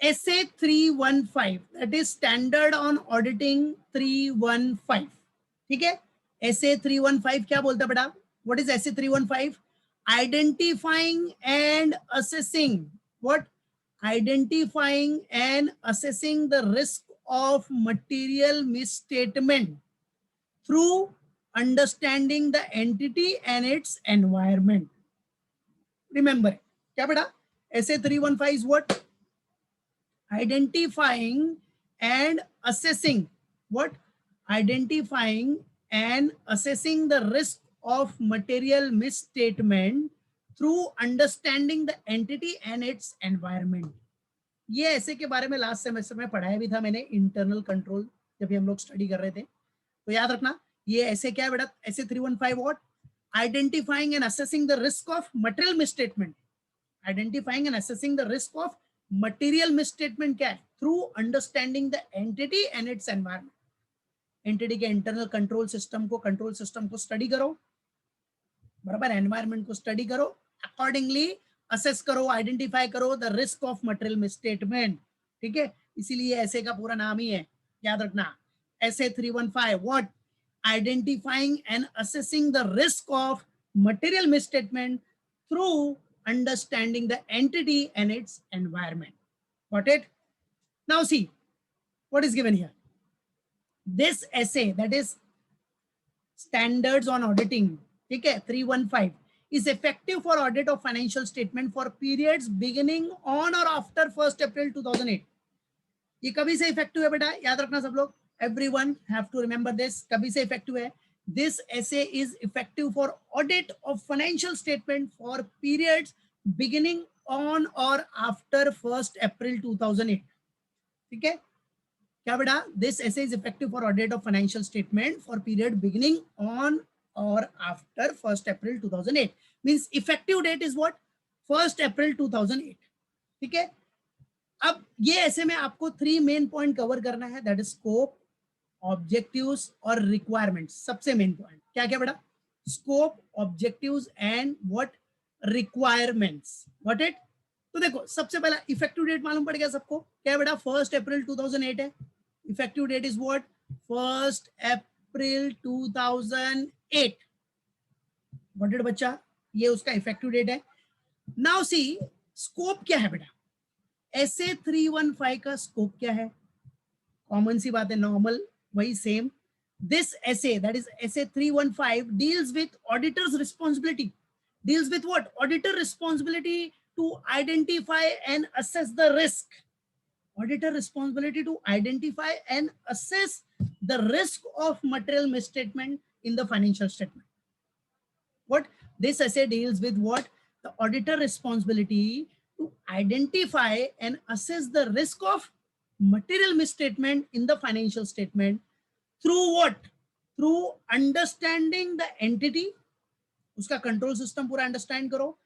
SA 315, that is Standard on Auditing 315. ठीक है, SA 315 क्या बोलता है बेटा? What is SA 315? Identifying and assessing what? Identifying and assessing the risk of material misstatement through understanding the entity and its environment. Remember, क्या बेटा? SA 315 is what? Identifying and assessing what? Identifying and assessing the risk of material misstatement through understanding the entity and its environment. ये ऐसे के बारे में last semester में पढ़ाया भी था मैंने, इंटरनल कंट्रोल जब भी हम लोग स्टडी कर रहे थे, तो याद रखना ये ऐसे क्या है बेटा? ऐसे 315 what? Identifying and assessing the risk of material misstatement. Identifying and assessing the risk of material misstatement क्या है? Through understanding the entity and its environment. Entity के इंटरनल कंट्रोल सिस्टम को स्टडी करो, बराबर, एनवायरनमेंट को स्टडी करो, accordingly assess करो, identify करो the risk of material misstatement. ठीक है, इसीलिए ऐसे का पूरा नाम ही है, याद रखना, SA 315 what? Identifying and assessing the risk of material misstatement through understanding the entity and its environment. Got it? Now see what is given here. This essay, that is Standards on Auditing, okay, 315, is effective for audit of financial statement for periods beginning on or after 1st April 2008. ये कभी से effective है बेटा? याद रखना सब लोग, everyone have to remember this. कभी से इफेक्टिव है? This essay is effective for audit of financial statement for periods beginning on or after 1st April 2008. ठीक है, क्या बेटा? This essay is effective for audit of financial statement for period beginning on or after 1st April 2008. Means effective date is what? 1st April 2008. ठीक है, अब ये ऐसे में आपको 3 मेन पॉइंट कवर करना है, दैट इज स्कोप, ऑब्जेक्टिव्स और रिक्वायरमेंट्स. सबसे मेन पॉइंट क्या क्या बेटा? Scope, objectives and what? Requirements. What it? तो देखो, सबसे पहला इफेक्टिव डेट मालूम पड़ गया सबको, क्या है बेटा? 1st April 2008 है. Effective date is what? 1st April 2008. What it बच्चा? ये उसका इफेक्टिव डेट है. नाउ सी, स्कोप क्या है बेटा? SA 315 का स्कोप क्या है? कॉमन सी बात है, नॉर्मल, वही same. This essay, that is SA 315, deals with auditor's responsibility. Deals with what? Auditor responsibility to identify and assess the risk. Auditor responsibility to identify and assess the risk of material misstatement in the financial statement. What? This essay deals with what? The auditor responsibility to identify and assess the risk of material misstatement in the financial statement through what? Through understanding the entity, उसका control system पूरा understand करो,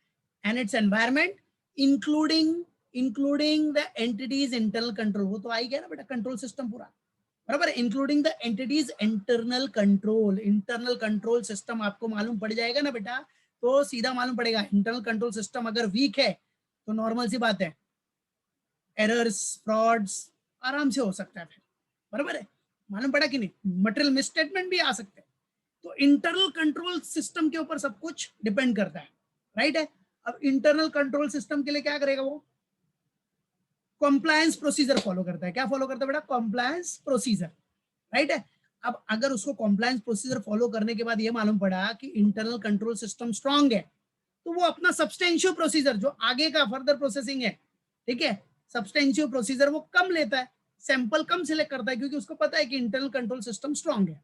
and its environment, including the entity's internal control. वो तो आ ही गया ना बेटा, control system पूरा, बराबर, including the entity's internal control. Internal control system आपको मालूम पड़ जाएगा ना बेटा, तो सीधा मालूम पड़ेगा. internal control system अगर weak है तो नॉर्मल सी बात है, एरर्स, फ्रॉड्स आराम से हो सकता है, बराबर है. मालूम पड़ा कि नहीं? मटेरियल मिसस्टेटमेंट भी आ सकते हैं. तो इंटरनल कंट्रोल सिस्टम के ऊपर सब कुछ डिपेंड करता है, राइट है. अब इंटरनल कंट्रोल सिस्टम के लिए क्या करेगा? वो कंप्लायंस प्रोसीजर फॉलो करता है. क्या फॉलो करता है बेटा? कंप्लायंस प्रोसीजर, राइट है. अब अगर उसको कंप्लायंस प्रोसीजर फॉलो करने के बाद ये मालूम पड़ा कि इंटरनल कंट्रोल सिस्टम स्ट्रांग है, तो वो अपना सब्सटेंशियल प्रोसीजर, जो आगे का फर्दर प्रोसेसिंग है, ठीक है, सब्सटेंशियल प्रोसीजर वो कम लेता है, सैंपल कम सिलेक्ट करता है, क्योंकि उसको पता है कि इंटरनल कंट्रोल सिस्टम स्ट्रांग है,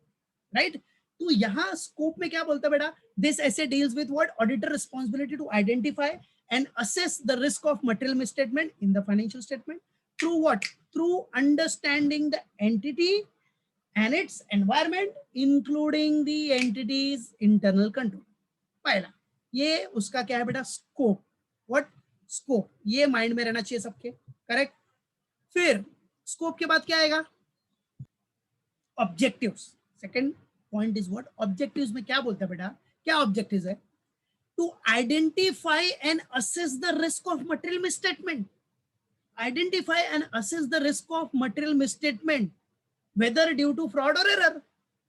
राइट. तो यहाँ स्कोप में क्या बोलता है बेटा? This essay deals with what? Auditor responsibility to identify and assess the risk of material misstatement in the financial statement through what? Through understanding the entity and its environment, including the entity's internal control. पहला ये उसका क्या है बेटा? Scope. What? Scope. ये mind में रहना चाहिए सबके, करेक्ट. फिर स्कोप के बाद क्या आएगा? Objectives. Second point is what? Objectives में क्या बोलता है बेटा? क्या ऑब्जेक्टिव्स है? To identify and assess the risk of material misstatement. identify and assess the risk of material misstatement whether due to fraud or error.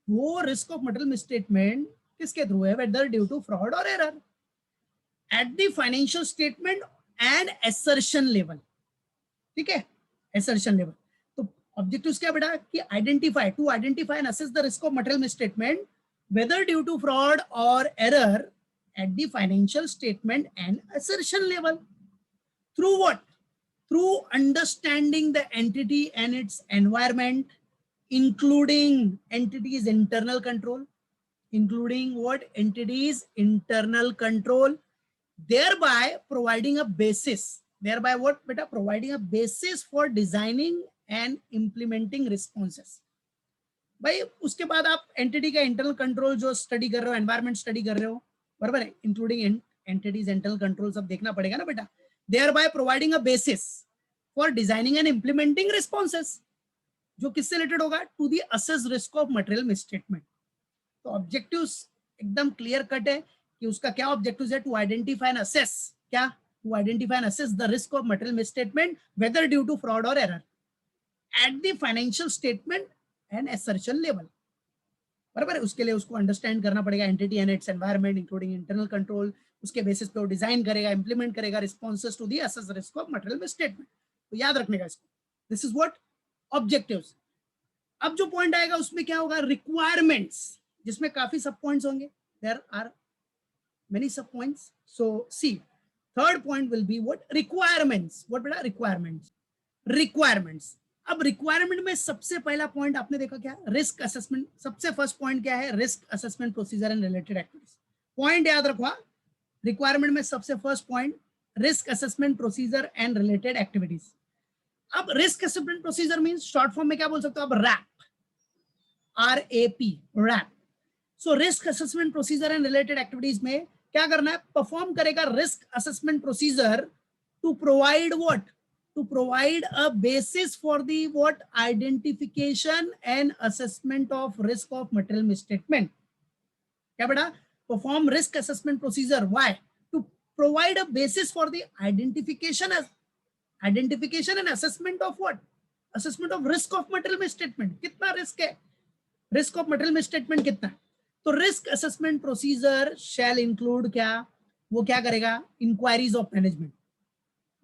वो risk of material misstatement किसके through है? whether due to fraud or error at the financial statement and assertion level. ठीक है, assertion level. तो objectives क्या बेटा कि identify, to identify and assess the risk of material misstatement whether due to fraud or error at the financial statement and assertion level. Through what? Through understanding the entity and its environment, including entity's internal control, including what? Entity's internal control, thereby providing a basis, thereby what beta? Providing a basis for designing and implementing responses. भाई उसके बाद आप entity का internal control जो study कर रहे हो, environment study कर रहे हो, बराबर है, इंक्लूडिंग एंटिटीज इंटरनल कंट्रोल सब देखना पड़ेगा ना बेटा. thereby providing a basis for designing and implementing responses, जो किससे रिलेटेड होगा? To the assess risk of material misstatement. तो ऑब्जेक्टिव्स एकदम क्लियर कट है कि उसका क्या ऑब्जेक्टिव्स है? टू आइडेंटिफाई एंड असेस, क्या? To identify and assess the risk of material misstatement whether due to fraud और error at the financial statement and assertion level. बराबर है, उसके लिए उसको अंडरस्टैंड करना पड़ेगा entity and its environment including internal control. उसके बेसिस पे वो डिजाइन करेगा, इंप्लीमेंट करेगा responses to the assess risk of material misstatement. तो याद रखने का इसको. This is what objectives. अब जो पॉइंट आएगा उसमें क्या होगा? रिक्वायरमेंट्स, जिसमें काफी सब पॉइंट्स होंगे. There are many sub points. So C third point will be what? Requirements. What बेटा? रिक्वायरमेंट्स. रिक्वायरमेंट्स. अब रिक्वायरमेंट में सबसे पहला पॉइंट आपने देखा क्या? Risk assessment. सबसे फर्स्ट पॉइंट क्या है? Risk assessment procedure and related activities. Point याद रखवा, रिक्वायरमेंट में सबसे first point risk assessment procedure and related activities. अब risk assessment procedure means short form में क्या बोल सकते हो आप? Rap, RAP, RAP. So risk assessment procedure and related activities में क्या करना है? परफॉर्म करेगा risk assessment procedure to provide what? To provide a basis for the what? Identification and assessment of risk of material misstatement. क्या बेटा? Perform risk assessment procedure. Why? To provide a basis for the identification and assessment of what? Assessment of risk of material misstatement. कितना risk है? Risk of material misstatement कितना है? तो risk assessment procedure shall include क्या? वो क्या करेगा? Inquiries of management.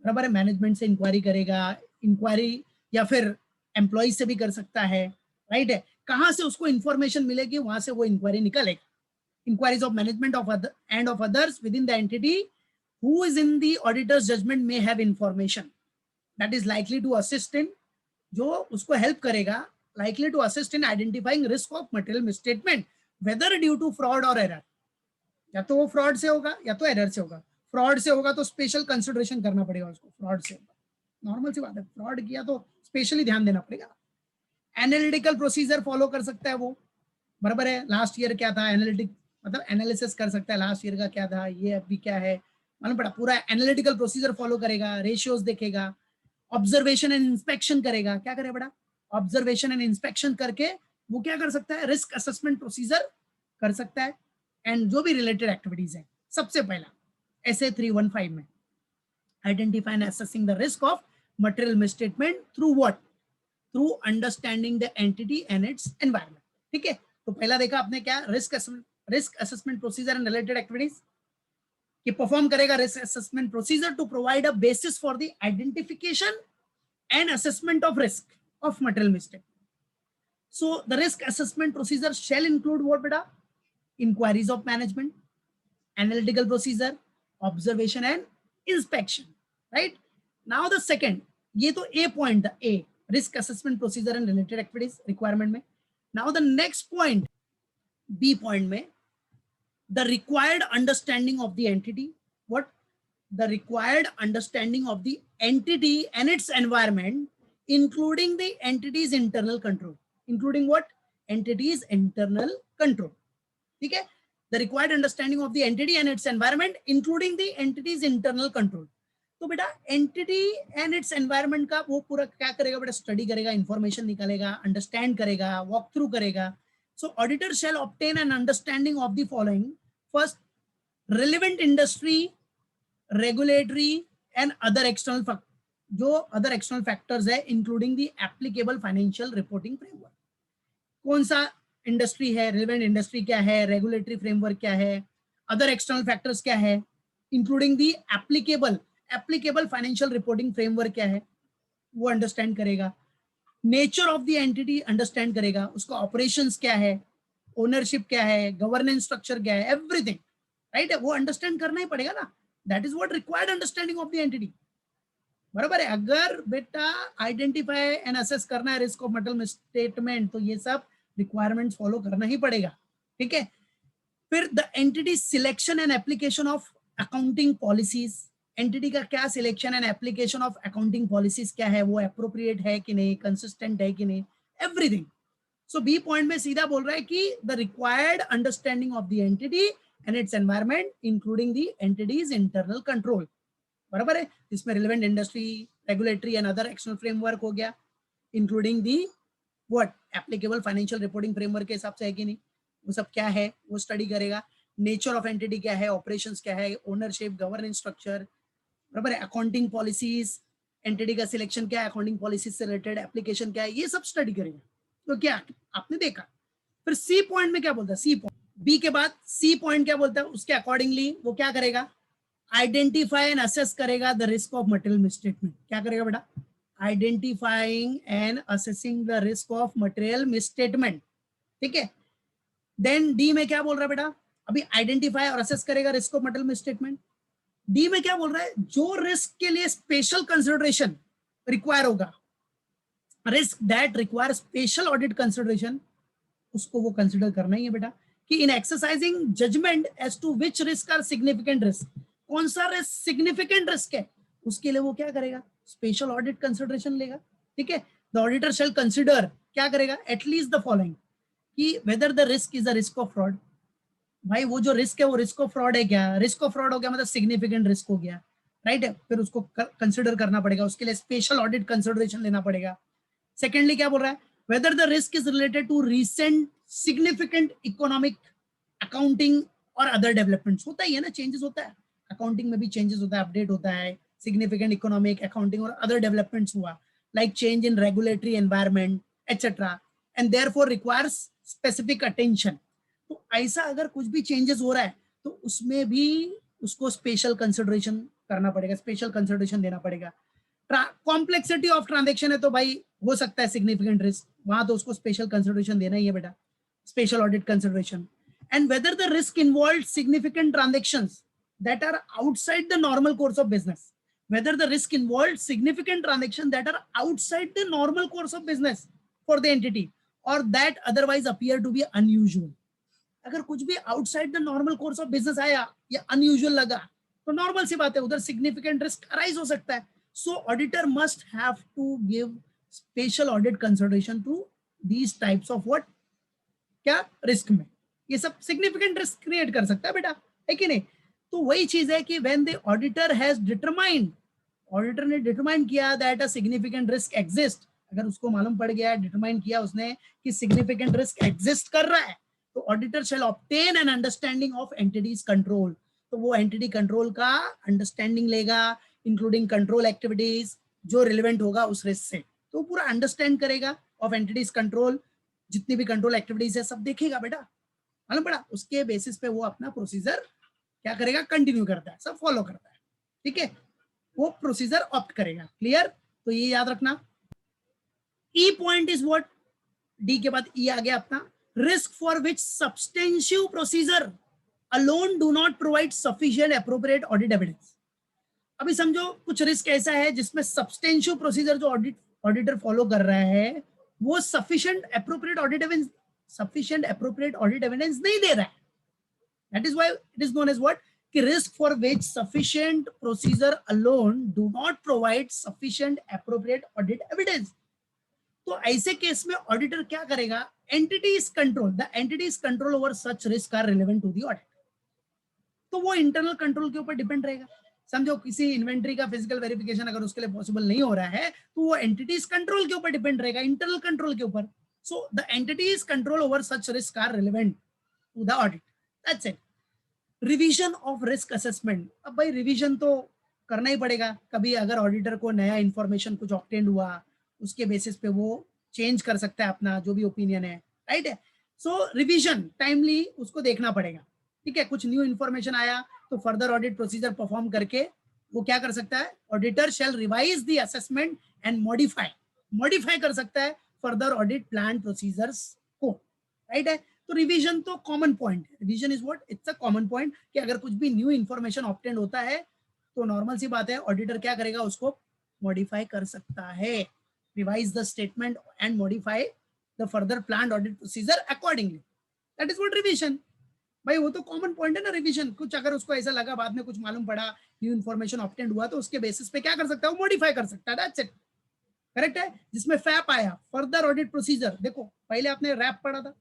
बराबर है, मैनेजमेंट से इंक्वायरी करेगा. इंक्वायरी या फिर एम्प्लॉय से भी कर सकता है, राइट है. कहां से उसको इंफॉर्मेशन मिलेगी वहां से वो इंक्वायरी निकलेगा. Inquiries of management of and of others within the entity who is in the auditor's judgement may have information that is likely to assist in, जो उसको हेल्प करेगा, likely to assist in identifying risk of material misstatement whether due to fraud और error. या तो वो fraud से होगा या तो एरर से होगा. फ्रॉड से होगा तो स्पेशल कंसिडरेशन करना पड़ेगा उसको. फ्रॉड से होगा, नॉर्मल सी बात है. फ्रॉड किया तो स्पेशली ध्यान देना पड़ेगा. एनालिटिकल प्रोसीजर फॉलो कर सकता है वो, बराबर है. लास्ट ईयर क्या था? एनालिटिक मतलब एनालिसिस कर सकता है लास्ट ईयर का क्या था, ये अभी क्या है, मालूम पड़ा. पूरा एनालिटिकल प्रोसीजर फॉलो करेगा, रेशियोज देखेगा, ऑब्जर्वेशन एंड इंस्पेक्शन करेगा. क्या करेगा बेटा? ऑब्जर्वेशन एंड इंस्पेक्शन करके वो क्या कर सकता है? रिस्क असेसमेंट प्रोसीजर कर सकता है. एंड जो भी रिलेटेड एक्टिविटीज है, सबसे पहला SA 315 में identify and assessing the risk of material misstatement through what? Through understanding the entity and its environment. ठीक है, तो पहला देखा आपने क्या? Risk assessment procedure and related activities कि परफॉर्म करेगा risk assessment procedure to provide a basis for the identification and assessment of risk of material misstatement. So the risk assessment procedure shall include what बेटा? Inquiries of management, analytical procedure, observation and inspection, right? Now the second, ये तो A point था, A risk assessment procedure and related activities requirement में. Now the next point, B point में, the required understanding of the entity. What? The required understanding of the entity and its environment, including the entity's internal control. Including what? Entity's internal control. ठीक है? The required understanding of the entity and its environment, including the entity's internal control. तो बेटा entity and its environment का वो पूरा क्या करेगा बेटा? स्टडी करेगा, इंफॉर्मेशन निकालेगा, अंडरस्टैंड करेगा, वॉक थ्रू करेगा. So auditor shall obtain an understanding of the following. First, relevant industry, regulatory and other external factors. जो अदर एक्सटर्नल फैक्टर्स है including the applicable financial reporting framework. कौन सा industry है, relevant industry क्या है, regulatory framework क्या है, other external factors क्या है, including the applicable financial reporting framework क्या है, वो अंडरस्टैंड करेगा। Nature of the entity understand करेगा, उसका ऑपरेशंस क्या है, ओनरशिप क्या है, गवर्नेंस स्ट्रक्चर क्या है, एवरीथिंग, राइट है, वो अंडरस्टैंड करना ही पड़ेगा ना। That is what required understanding of the entity. बराबर है। अगर बेटा आइडेंटिफाई एंड असेस करना है रिस्क ऑफ मटेरियल स्टेटमेंट, तो ये सब रिक्वायरमेंट्स फॉलो करना ही पड़ेगा, ठीक है। फिर the entity selection and application of accounting policies, entity का क्या selection and application of accounting policies क्या है, वो अप्रोप्रिएट है कि नहीं, कंसिस्टेंट है कि नहीं, एवरीथिंग। सो बी पॉइंट में सीधा बोल रहा है कि the required understanding of the entity and its environment including the entities internal control. बराबर है। इसमें relevant industry, regulatory and other external framework हो गया, including the what applicable financial reporting framework के हिसाब से है कि नहीं, वो सब क्या है वो स्टडी करेगा। नेचर ऑफ एंटिटी क्या है, ऑपरेशंस क्या है, ओनरशिप, गवर्नेंस स्ट्रक्चर, बराबर है। अकाउंटिंग पॉलिसीज, एंटिटी का सिलेक्शन क्या है, अकाउंटिंग पॉलिसीज से रिलेटेड एप्लीकेशन क्या है, ये सब स्टडी करेगा। तो क्या आपने देखा। फिर सी पॉइंट में क्या बोलता है, सी पॉइंट, बी के बाद सी पॉइंट क्या बोलता है, उसके अकॉर्डिंगली वो क्या करेगा, आइडेंटिफाई एंड असेस करेगा the risk of material misstatement. क्या करेगा बेटा, identifying and assessing the risk of material misstatement, ठीक है। देन डी में क्या बोल रहा है बेटा, अभी आइडेंटिफाई और असेस करेगा risk of material misstatement. D में क्या बोल रहा है, जो रिस्क के लिए स्पेशल कंसिडरेशन रिक्वायर होगा, risk that require special audit consideration, उसको वो कंसिडर करना ही है बेटा, कि in exercising judgement as to which risk are significant risk, कौन सा रिस्क सिग्निफिकेंट रिस्क है, उसके लिए वो क्या करेगा, स्पेशल ऑडिट कंसिडरेशन लेगा, ठीक है। द ऑडिटर शैल कंसिडर, क्या करेगा, एटलीस्ट द फॉलोइंग, कि weather the risk is a risk of fraud. भाई वो जो रिस्क है वो रिस्क ऑफ फ्रॉड है क्या, रिस्क ऑफ फ्रॉड हो गया मतलब सिग्निफिकेंट रिस्क हो गया, राइट है। फिर उसको कंसिडर करना पड़ेगा, उसके लिए स्पेशल ऑडिट कंसिडरेशन लेना पड़ेगा। सेकेंडली क्या बोल रहा है, whether the risk is related to recent significant economic, accounting और अदर डेवलपमेंट्स, होता ही है ना, चेंजेस होता है, अकाउंटिंग में भी चेंजेस होता है, अपडेट होता है, सिग्निफिकेंट इकोनॉमिक, अकाउंटिंग और अदर डेवलपमेंट्स हुआ, like change in regulatory environment etcetera, and therefore requires specific attention. तो ऐसा अगर कुछ भी चेंजेस हो रहा है तो उसमें भी उसको स्पेशल कंसिडरेशन करना पड़ेगा, स्पेशल कंसिडरेशन देना पड़ेगा। कॉम्प्लेक्सिटी ऑफ ट्रांजेक्शन है तो भाई हो सकता है सिग्निफिकेंट रिस्क, वहां तो उसको स्पेशल कंसिडरेशन देना ही है बेटा, special audit consideration. And weather the risk involve significant transactions that are outside the normal course of business, whether the risk involved significant transactions that are outside the normal course of business for the entity or that otherwise appear to be unusual। अगर कुछ भी outside the normal course of business आया या unusual लगा तो normal सी बात है, उधर सिग्निफिकेंट रिस्क अराइज हो सकता है। So auditor must have to give special audit consideration to these types of what, क्या रिस्क में ये सब सिग्निफिकेंट रिस्क क्रिएट कर सकता है बेटा, है कि नहीं। तो वही चीज है कि when the auditor has determined, auditor ने डिटरमाइन किया that a significant risk exist, अगर उसको मालूम पड़ गया, डिटरमाइन किया उसने कि सिग्निफिकेंट रिस्क एग्जिस्ट कर रहा है, तो auditor shall obtain an understanding of entities control, तो वो एंटिटी कंट्रोल का अंडरस्टैंडिंग लेगा, इंक्लूडिंग कंट्रोल एक्टिविटीज जो रिलेवेंट होगा उस रिस्क से, तो पूरा अंडरस्टैंड करेगा ऑफ एंटिटीज कंट्रोल, जितनी भी कंट्रोल एक्टिविटीज है सब देखेगा बेटा, मालूम पड़ा। उसके बेसिस पे वो अपना प्रोसीजर क्या करेगा, कंटिन्यू करता है, सब फॉलो करता है, ठीक है, वो प्रोसीजर ऑप्ट करेगा। क्लियर, तो ये याद रखना। E point is what, D के बाद ई आ गया अपना, risk for which substantive procedure alone do not provide sufficient appropriate audit evidence. अभी समझो कुछ रिस्क ऐसा है जिसमें सब्सटेंशिव प्रोसीजर जो ऑडिटर फॉलो कर रहा है वो सफिशिएंट एप्रोप्रिएट ऑडिट एविडेंस नहीं दे रहा है। That is why it is known as what? Risk for which sufficient procedure alone do not provide sufficient appropriate audit evidence. तो ऐसे केस में ऑडिटर क्या करेगा, entity's control, the entity's control over such risk are relevant to the audit, तो वो internal control के ऊपर depend रहेगा। समझो किसी इन्वेंट्री का फिजिकल वेरिफिकेशन अगर उसके लिए पॉसिबल नहीं हो रहा है तो वो एंटिटीज कंट्रोल के ऊपर डिपेंड रहेगा, इंटरनल कंट्रोल के ऊपर। So the entity's control over such risk are relevant to the audit, that's it. Revision of risk assessment, अब भाई रिवीजन तो करना ही पड़ेगा। कभी अगर ऑडिटर को नया इंफॉर्मेशन कुछ ऑब्टेन हुआ, उसके बेसिस पे वो चेंज कर सकता है अपना जो भी ओपिनियन है, राइट है। सो रिवीजन टाइमली उसको देखना पड़ेगा, ठीक है। कुछ न्यू इंफॉर्मेशन आया तो फर्दर ऑडिट प्रोसीजर परफॉर्म करके वो क्या कर सकता है, auditor shall revise the assessment and modify कर सकता है फर्दर ऑडिट प्लान प्रोसीजर्स को, राइट है। तो रिवीजन तो कॉमन पॉइंट है, revision is what, it's a common point कि अगर कुछ भी न्यू इंफॉर्मेशन ऑब्टेन होता है तो नॉर्मल सी बात है ऑडिटर क्या करेगा, उसको मॉडिफाई कर सकता है, revise the statement and modify the further planned audit procedure accordingly, that is what revision. भाई वो तो कॉमन पॉइंट है ना रिवीजन, कुछ अगर उसको ऐसा लगा बाद में कुछ मालूम पड़ा, न्यू इन्फॉर्मेशन ऑब्टेन हुआ तो उसके बेसिस पे क्या कर सकता है, वो मॉडिफाई कर सकता है, दैट्स इट, करेक्ट है। जिसमें फैप आया, फर्दर ऑडिट प्रोसीजर, देखो पहले आपने रैप पढ़ा था,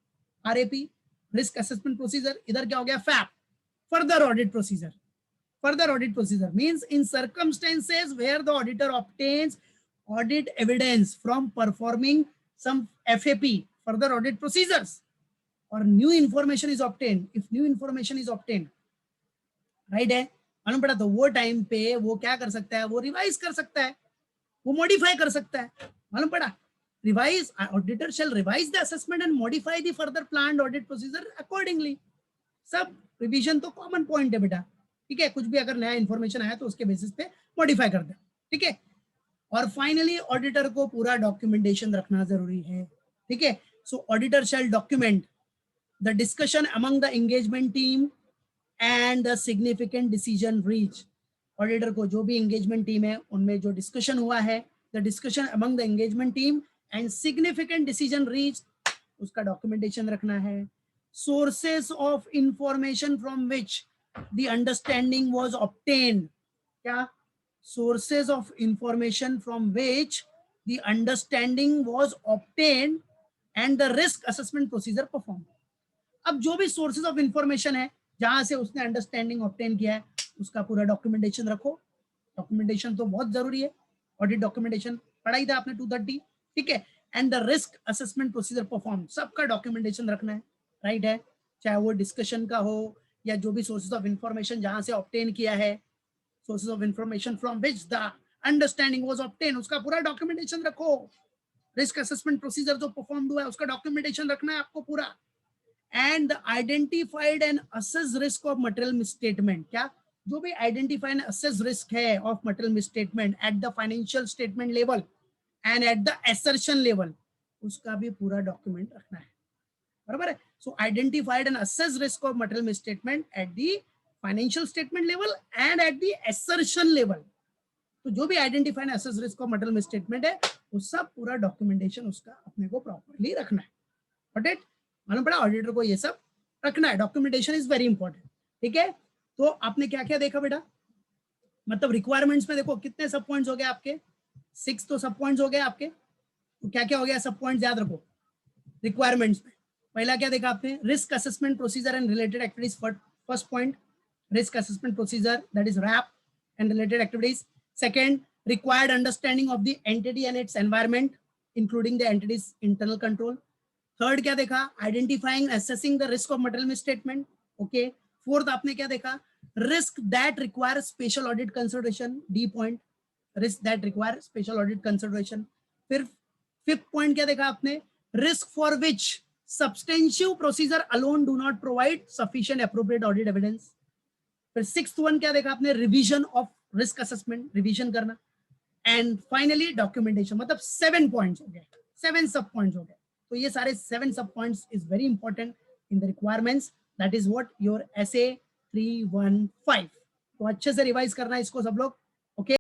आरएपी रिस्क असेसमेंट प्रोसीजर, इधर क्या हो गया fap, further audit procedure. Further audit procedure means in circumstances where the auditor obtains audit evidence from performing some FAP, further audit procedures, or new information is obtained, if new information is obtained, right है, मालूम पड़ा, तो वो time पे वो क्या कर सकता है, वो रिवाइज कर सकता है, वो मॉडिफाई कर सकता है, मालूम पड़ा। Revise, auditor shall revise the assessment and modify the further planned audit procedure accordingly. सब रिवीजन तो कॉमन पॉइंट है बेटा, ठीक है। कुछ भी अगर नया इंफॉर्मेशन आया तो उसके बेसिस पे मॉडिफाई कर दे, ठीक है। और फाइनली ऑडिटर को पूरा डॉक्यूमेंटेशन रखना जरूरी है, ठीक है। So auditor shall document the discussion among the engagement team and the significant decision reach. Auditor को जो भी एंगेजमेंट टीम है उनमें जो डिस्कशन हुआ है, the discussion among the engagement team and significant decision reach, उसका डॉक्यूमेंटेशन रखना है। Sources of information from which the understanding was obtained, क्या, sources of information from which the understanding was obtained and the risk assessment procedure performed। अब जो भी sources of information है जहां से उसने अंडरस्टैंडिंग ऑब्टेन किया है उसका पूरा डॉक्यूमेंटेशन रखो, डॉक्यूमेंटेशन तो बहुत जरूरी है, ऑडिट डॉक्यूमेंटेशन पढ़ाई था आपने 230, ठीक है। And the risk assessment procedure perform, सबका डॉक्यूमेंटेशन रखना है, राइट है। चाहे वो डिस्कशन का हो या जो भी सोर्सेज ऑफ इंफॉर्मेशन जहां से ऑब्टेन किया है, sources of information from which the understanding was obtain, उसका पूरा डॉक्यूमेंटेशन रखो। रिस्क असेसमेंट प्रोसीजर जो परफॉर्म हुआ है उसका डॉक्यूमेंटेशन रखना है आपको पूरा। And identified and assess risk of material misstatement, क्या, जो भी आइडेंटिफाई एंड असेस रिस्क है of material misstatement eight the financial statement level and at the assertion level, उसका भी पूरा डॉक्यूमेंट रखना है, बराबर है। सो identified and assess risk of material misstatement eight the financial statement level and at the assertion level, तो जो भी identified and assess risk of material misstatement है वो सब पूरा डॉक्यूमेंटेशन उसका अपने को प्रॉपर्ली रखना है, गॉट इट। मालूम पड़ा, ऑडिटर को ये सब रखना है, डॉक्यूमेंटेशन इज वेरी इंपॉर्टेंट, ठीक है। तो आपने क्या क्या देखा बेटा, मतलब रिक्वायरमेंट्स में देखो कितने सब पॉइंट्स हो गए आपके, 6 तो सब पॉइंट्स हो गए आपके, तो क्या क्या हो गया सब पॉइंट्स याद रखो रिक्वायरमेंट्स में। पहला क्या देखा आपने, risk assessment procedure and related activities, first point risk assessment procedure that is RAP and related activities. Second, required understanding of the entity and its environment including the entity's internal control। Third क्या देखा, identifying assessing the risk of material misstatement, okay. Fourth आपने क्या देखा, risk that require special audit consideration, D point, risk that require special audit consideration. फिर fifth point क्या देखा आपने, risk for which substantive procedure alone do not provide sufficient appropriate audit evidence. फिर sixth one क्या देखा आपने, revision of risk assessment, revision करना। And finally documentation, मतलब 7 पॉइंट्स हो गए, 7 सब पॉइंट्स हो गए। तो ये सारे 7 सब points is very important in the requirements, that is what your SA 315। तो अच्छे से रिवाइज करना है इसको सब लोग,